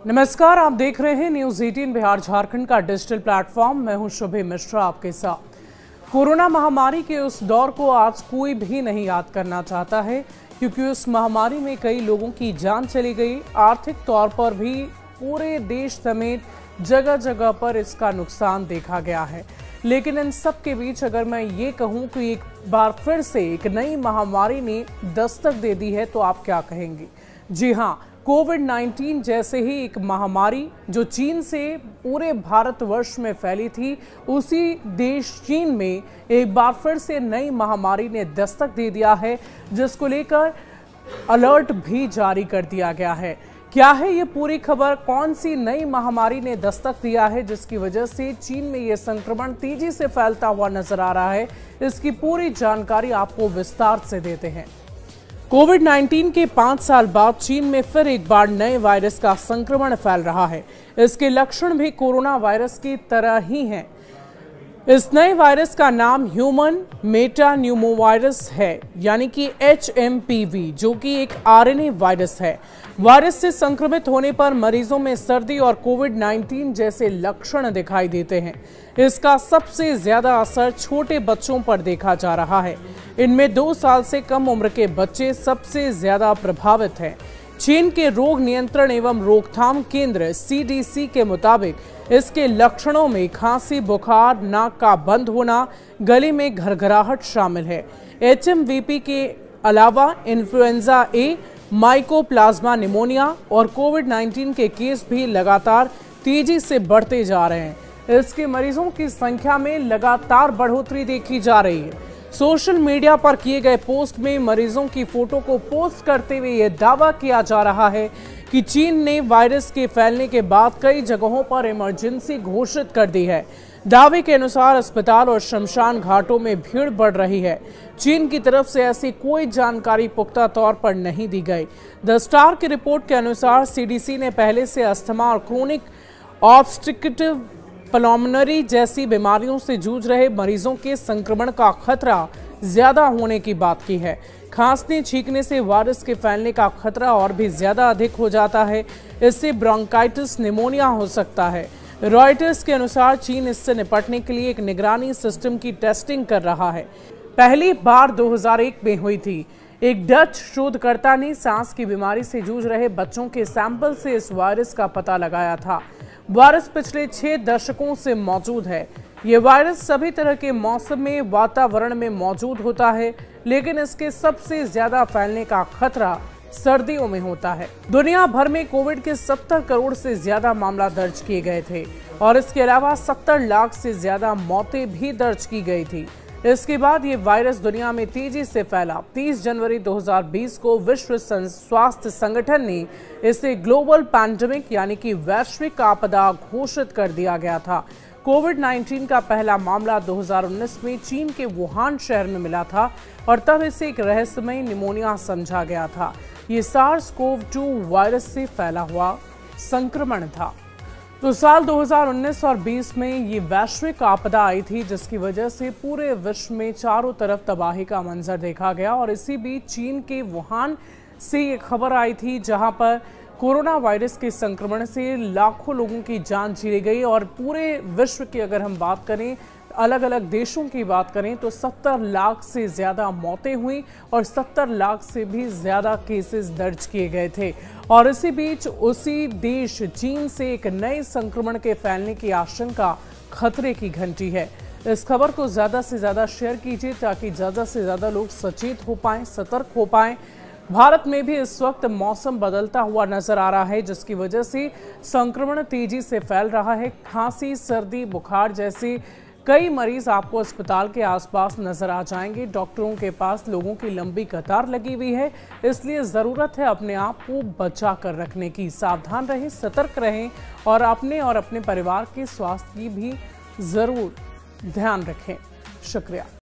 नमस्कार, आप देख रहे हैं न्यूज 18 बिहार झारखंड का डिजिटल प्लेटफॉर्म। मैं हूं शुभे मिश्रा आपके साथ। कोरोना महामारी के उस दौर को आज कोई भी नहीं याद करना चाहता है, क्योंकि उस महामारी में कई लोगों की जान चली गई। आर्थिक तौर पर भी पूरे देश समेत जगह जगह पर इसका नुकसान देखा गया है। लेकिन इन सब के बीच अगर मैं ये कहूं कि एक बार फिर से एक नई महामारी ने दस्तक दे दी है, तो आप क्या कहेंगे? जी हाँ, कोविड-19 जैसे ही एक महामारी जो चीन से पूरे भारतवर्ष में फैली थी, उसी देश चीन में एक बार फिर से नई महामारी ने दस्तक दे दिया है, जिसको लेकर अलर्ट भी जारी कर दिया गया है। क्या है ये पूरी खबर? कौन सी नई महामारी ने दस्तक दिया है जिसकी वजह से चीन में ये संक्रमण तेजी से फैलता हुआ नजर आ रहा है? इसकी पूरी जानकारी आपको विस्तार से देते हैं। कोविड-19 के 5 साल बाद चीन में फिर एक बार नए वायरस का संक्रमण फैल रहा है। इसके लक्षण भी कोरोना वायरस की तरह ही हैं। इस नए वायरस का नाम ह्यूमन मेटान्यूमोवायरस है, यानी कि HMPV, जो कि एक RNA वायरस है। वायरस से संक्रमित होने पर मरीजों में सर्दी और कोविड-19 जैसे लक्षण दिखाई देते हैं। इसका सबसे ज्यादा असर छोटे बच्चों पर देखा जा रहा है। इनमें 2 साल से कम उम्र के बच्चे सबसे ज्यादा प्रभावित हैं। चीन के रोग नियंत्रण एवं रोकथाम केंद्र CDC के मुताबिक इसके लक्षणों में खांसी, बुखार, नाक का बंद होना, गले में घरघराहट शामिल है। HMVP के अलावा इन्फ्लुएंजा A, माइकोप्लाज्मा निमोनिया और कोविड-19 के केस भी लगातार तेजी से बढ़ते जा रहे हैं। इसके मरीजों की संख्या में लगातार बढ़ोतरी देखी जा रही है। सोशल मीडिया पर किए गए पोस्ट में मरीजों की फोटो को पोस्ट करते हुए यह दावा किया जा रहा है कि चीन ने वायरस के फैलने के बाद कई जगहों पर इमरजेंसी घोषित कर दी है। दावे के अनुसार अस्पताल और शमशान घाटों में भीड़ बढ़ रही है। चीन की तरफ से ऐसी कोई जानकारी पुख्ता तौर पर नहीं दी गई। द स्टार की रिपोर्ट के अनुसार CDC ने पहले से अस्थमा और क्रोनिक ऑब्स्ट्रक्टिव पल्मोनरी जैसी बीमारियों से जूझ रहे मरीजों के संक्रमण का खतरा ज्यादा होने की बात की है। खांसने छींकने से वायरस के फैलने का खतरा और भी ज्यादा अधिक हो जाता है। इससे ब्रोंकाइटिस, निमोनिया हो सकता है। रॉयटर्स के अनुसार चीन इससे निपटने के लिए एक निगरानी सिस्टम की टेस्टिंग कर रहा है। पहली बार 2001 में हुई थी। एक डच शोधकर्ता ने सांस की बीमारी से जूझ रहे बच्चों के सैंपल से इस वायरस का पता लगाया था। वायरस पिछले 6 दशकों से मौजूद है। ये वायरस सभी तरह के मौसम में, वातावरण में मौजूद होता है, लेकिन इसके सबसे ज्यादा फैलने का खतरा सर्दियों में होता है। दुनिया भर में कोविड के 70 करोड़ से ज्यादा मामला दर्ज किए गए थे और इसके अलावा 70 लाख से ज्यादा मौतें भी दर्ज की गई थी। इसके बाद ये वायरस दुनिया में तेजी से फैला। 30 जनवरी 2020 को विश्व स्वास्थ्य संगठन ने इसे ग्लोबल पैंडेमिक यानी कि वैश्विक आपदा घोषित कर दिया गया था। कोविड-19 का पहला मामला 2019 में चीन के वुहान शहर में मिला था और तब इसे एक रहस्यमय निमोनिया समझा गया था। ये SARS-CoV-2 वायरस से फैला हुआ संक्रमण था। तो साल 2019 और 20 में ये वैश्विक आपदा आई थी, जिसकी वजह से पूरे विश्व में चारों तरफ तबाही का मंजर देखा गया। और इसी बीच चीन के वुहान से ये खबर आई थी, जहां पर कोरोना वायरस के संक्रमण से लाखों लोगों की जान चली गई। और पूरे विश्व की अगर हम बात करें, अलग अलग देशों की बात करें, तो 70 लाख से ज़्यादा मौतें हुई और 70 लाख से भी ज़्यादा केसेस दर्ज किए गए थे। और इसी बीच उसी देश चीन से एक नए संक्रमण के फैलने की आशंका खतरे की घंटी है। इस खबर को ज़्यादा से ज़्यादा शेयर कीजिए ताकि ज़्यादा से ज़्यादा लोग सचेत हो पाएँ, सतर्क हो पाएँ। भारत में भी इस वक्त मौसम बदलता हुआ नजर आ रहा है, जिसकी वजह से संक्रमण तेजी से फैल रहा है। खांसी, सर्दी, बुखार जैसे कई मरीज आपको अस्पताल के आसपास नजर आ जाएंगे। डॉक्टरों के पास लोगों की लंबी कतार लगी हुई है, इसलिए ज़रूरत है अपने आप को बचा कर रखने की। सावधान रहें, सतर्क रहें और अपने परिवार के स्वास्थ्य की भी ज़रूर ध्यान रखें। शुक्रिया।